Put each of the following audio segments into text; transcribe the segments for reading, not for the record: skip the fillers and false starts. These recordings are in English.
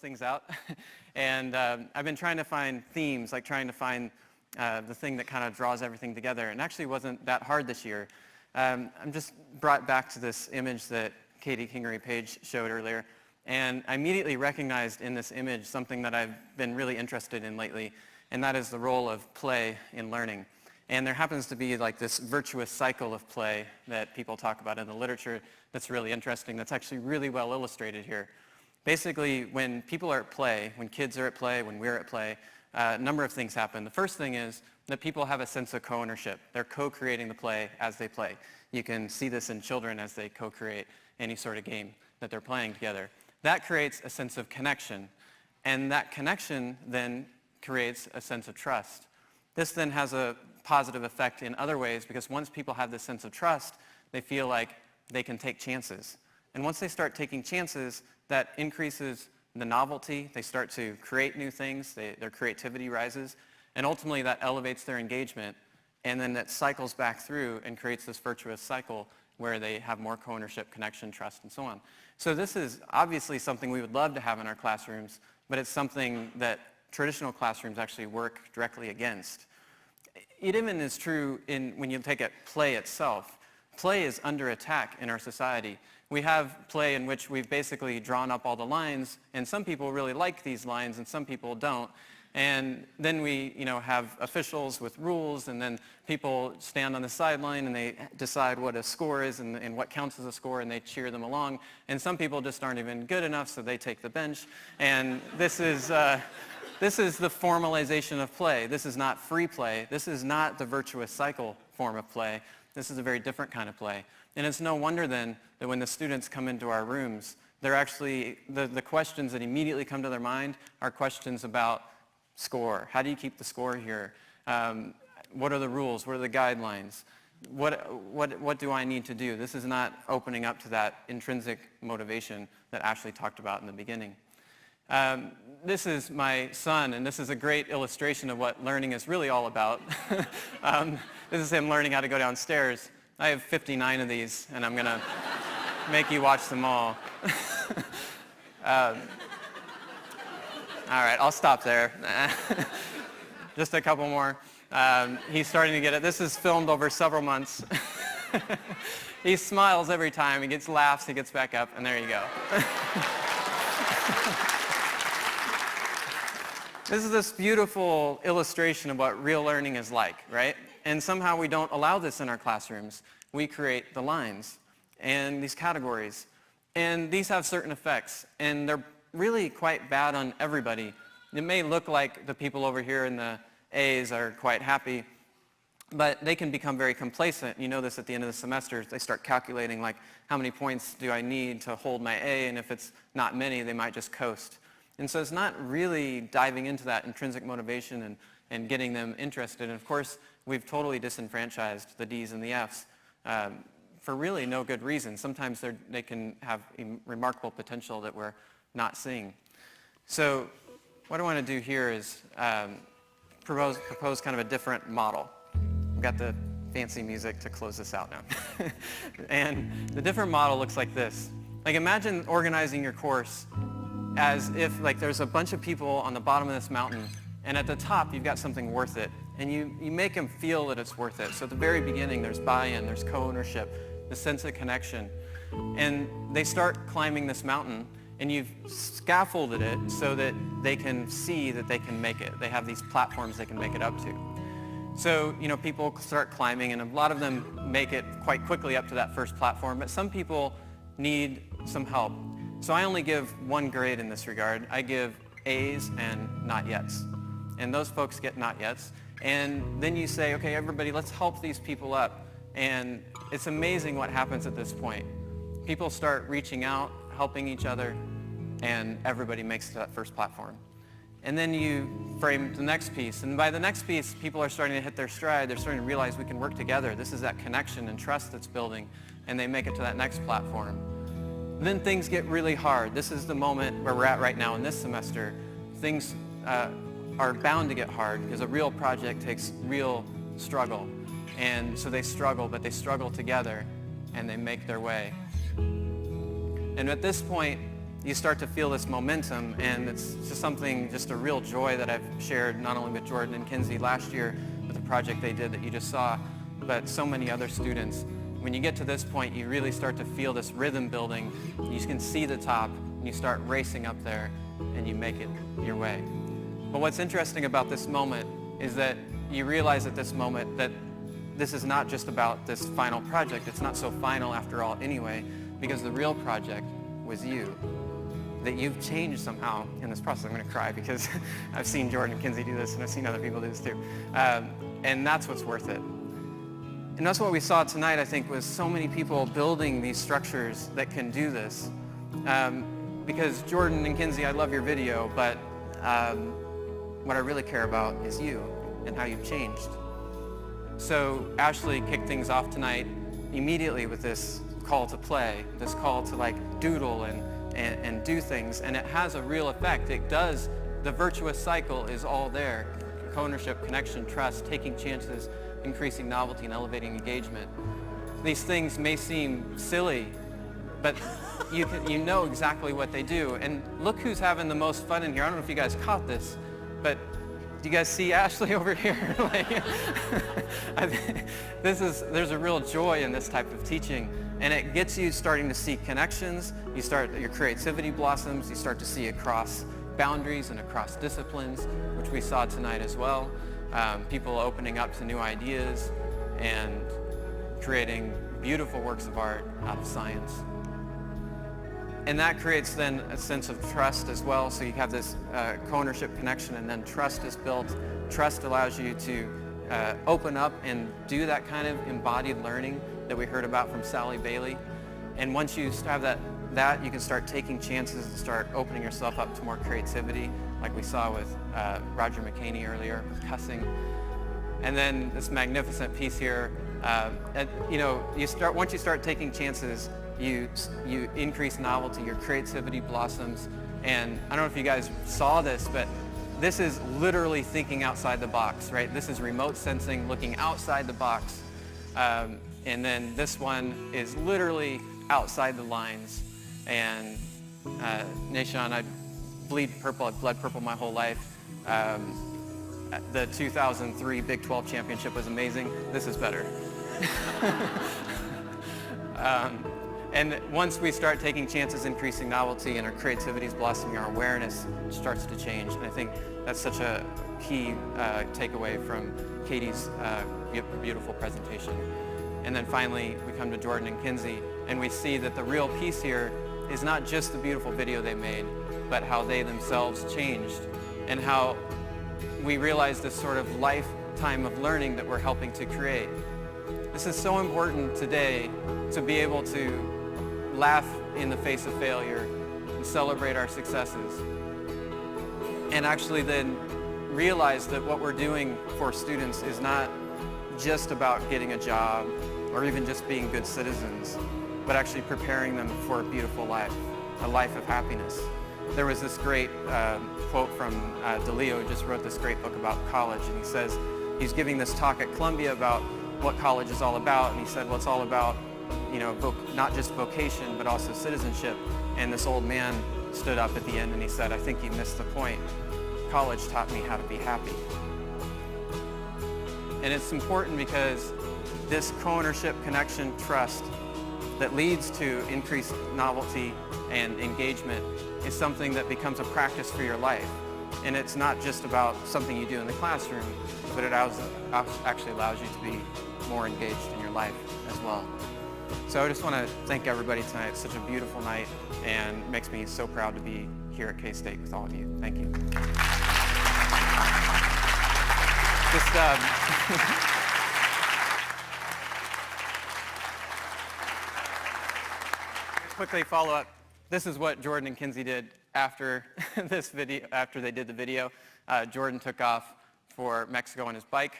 things out. And I've been trying to find themes, like trying to find the thing that kind of draws everything together. And actually wasn't that hard this year. I'm just brought back to this image that Katie Kingery-Page showed earlier. And I immediately recognized in this image something that I've been really interested in lately, and that is the role of play in learning. And there happens to be like this virtuous cycle of play that people talk about in the literature that's really interesting, that's actually really well illustrated here. Basically, when people are at play, when kids are at play, when we're at play, a number of things happen. The first thing is that people have a sense of co-ownership. They're co-creating the play as they play. You can see this in children as they co-create any sort of game that they're playing together. That creates a sense of connection, and that connection then creates a sense of trust. This then has a positive effect in other ways, because once people have this sense of trust, they feel like they can take chances. And once they start taking chances, that increases the novelty. They start to create new things. Their creativity rises. And ultimately, that elevates their engagement. And then that cycles back through and creates this virtuous cycle where they have more co-ownership, connection, trust, and so on. So this is obviously something we would love to have in our classrooms, but it's something that traditional classrooms actually work directly against. It even is true when you take at play itself. Play is under attack in our society. We have play in which we've basically drawn up all the lines, and some people really like these lines and some people don't. And then we have officials with rules, and then people stand on the sideline and they decide what a score is and what counts as a score, and they cheer them along. And some people just aren't even good enough, so they take the bench. And this is the formalization of play. This is not free play. This is not the virtuous cycle form of play. This is a very different kind of play. And it's no wonder then that when the students come into our rooms, they're actually, the questions that immediately come to their mind are questions about score. How do you keep the score here? What are the rules? What are the guidelines? What do I need to do? This is not opening up to that intrinsic motivation that Ashley talked about in the beginning. This is my son, and this is a great illustration of what learning is really all about. This is him learning how to go downstairs. I have 59 of these, and I'm going to make you watch them all. All right, I'll stop there. Just a couple more. He's starting to get it. This is filmed over several months. He smiles every time. He gets laughs, he gets back up, and there you go. This is this beautiful illustration of what real learning is like, right? And somehow we don't allow this in our classrooms. We create the lines and these categories. And these have certain effects, and they're really quite bad on everybody. It may look like the people over here in the A's are quite happy, but they can become very complacent. You know this at the end of the semester. They start calculating, like, how many points do I need to hold my A, and if it's not many, they might just coast. And so it's not really diving into that intrinsic motivation and getting them interested. And of course, we've totally disenfranchised the D's and the F's for really no good reason. Sometimes they can have remarkable potential that we're not seeing. So what I want to do here is propose kind of a different model. We've got the fancy music to close this out now. And the different model looks like this. Like, imagine organizing your course as if, like, there's a bunch of people on the bottom of this mountain, and at the top you've got something worth it, and you make them feel that it's worth it. So at the very beginning there's buy-in, there's co-ownership, the sense of connection, and they start climbing this mountain, and you've scaffolded it so that they can see that they can make it. They have these platforms they can make it up to. So, people start climbing, and a lot of them make it quite quickly up to that first platform, but some people need some help. So I only give one grade in this regard. I give A's and not yets. And those folks get not yets. And then you say, okay, everybody, let's help these people up. And it's amazing what happens at this point. People start reaching out, helping each other, and everybody makes it to that first platform. And then you frame the next piece. And by the next piece, people are starting to hit their stride. They're starting to realize we can work together. This is that connection and trust that's building. And they make it to that next platform. Then things get really hard. This is the moment where we're at right now in this semester. Things are bound to get hard because a real project takes real struggle. And so they struggle, but they struggle together, and they make their way. And at this point, you start to feel this momentum, and it's just something, just a real joy that I've shared not only with Jordan and Kinsey last year with the project they did that you just saw, but so many other students. When you get to this point, you really start to feel this rhythm building. You can see the top, and you start racing up there, and you make it your way. But what's interesting about this moment is that you realize at this moment that this is not just about this final project. It's not so final after all anyway, because the real project was you. That you've changed somehow in this process. I'm going to cry because I've seen Jordan and Kinsey do this, and I've seen other people do this too. And that's what's worth it. And that's what we saw tonight, I think, was so many people building these structures that can do this. Because Jordan and Kinsey, I love your video, but what I really care about is you and how you've changed. So Ashley kicked things off tonight immediately with this call to play, this call to like doodle and do things, and it has a real effect. It does, the virtuous cycle is all there. Co-ownership, connection, trust, taking chances, increasing novelty, and elevating engagement. These things may seem silly, but you know exactly what they do. And look who's having the most fun in here. I don't know if you guys caught this, but do you guys see Ashley over here? There's a real joy in this type of teaching, and it gets you starting to see connections. Your creativity blossoms. You start to see across boundaries and across disciplines, which we saw tonight as well. People opening up to new ideas and creating beautiful works of art out of science. And that creates then a sense of trust as well. So you have this co-ownership connection, and then trust is built. Trust allows you to open up and do that kind of embodied learning that we heard about from Sally Bailey. And once you have that you can start taking chances and start opening yourself up to more creativity, like we saw with Roger McKinney earlier with cussing. And then this magnificent piece here, once you start taking chances, you increase novelty, your creativity blossoms. And I don't know if you guys saw this, but this is literally thinking outside the box, right? This is remote sensing, looking outside the box. And then this one is literally outside the lines. And Nashon, I bleed purple, I've bled purple my whole life. The 2003 Big 12 championship was amazing. This is better. And once we start taking chances, increasing novelty, and our creativity is blossoming, our awareness starts to change. And I think that's such a key takeaway from Katie's beautiful presentation. And then finally, we come to Jordan and Kinsey, and we see that the real piece here is not just the beautiful video they made, but how they themselves changed, and how we realize this sort of lifetime of learning that we're helping to create. This is so important today to be able to laugh in the face of failure and celebrate our successes, and actually then realize that what we're doing for students is not just about getting a job or even just being good citizens, but actually preparing them for a beautiful life, a life of happiness. There was this great quote from DeLeo, who just wrote this great book about college, and he says, he's giving this talk at Columbia about what college is all about, and he said, well, it's all about, not just vocation, but also citizenship. And this old man stood up at the end and he said, I think you missed the point. College taught me how to be happy. And it's important because this co-ownership, connection, trust that leads to increased novelty and engagement is something that becomes a practice for your life. And it's not just about something you do in the classroom, but it actually allows you to be more engaged in your life as well. So I just want to thank everybody tonight. It's such a beautiful night, and makes me so proud to be here at K-State with all of you. Thank you. Quickly follow up. This is what Jordan and Kinsey did after this video, after they did the video. Jordan took off for Mexico on his bike,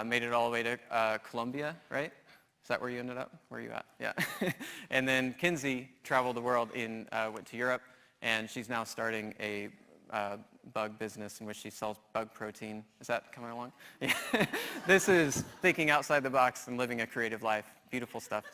made it all the way to Colombia, right? Is that where you ended up? Where are you at? Yeah. And then Kinsey traveled the world, went to Europe, and she's now starting a bug business in which she sells bug protein. Is that coming along? Yeah. This is thinking outside the box and living a creative life. Beautiful stuff.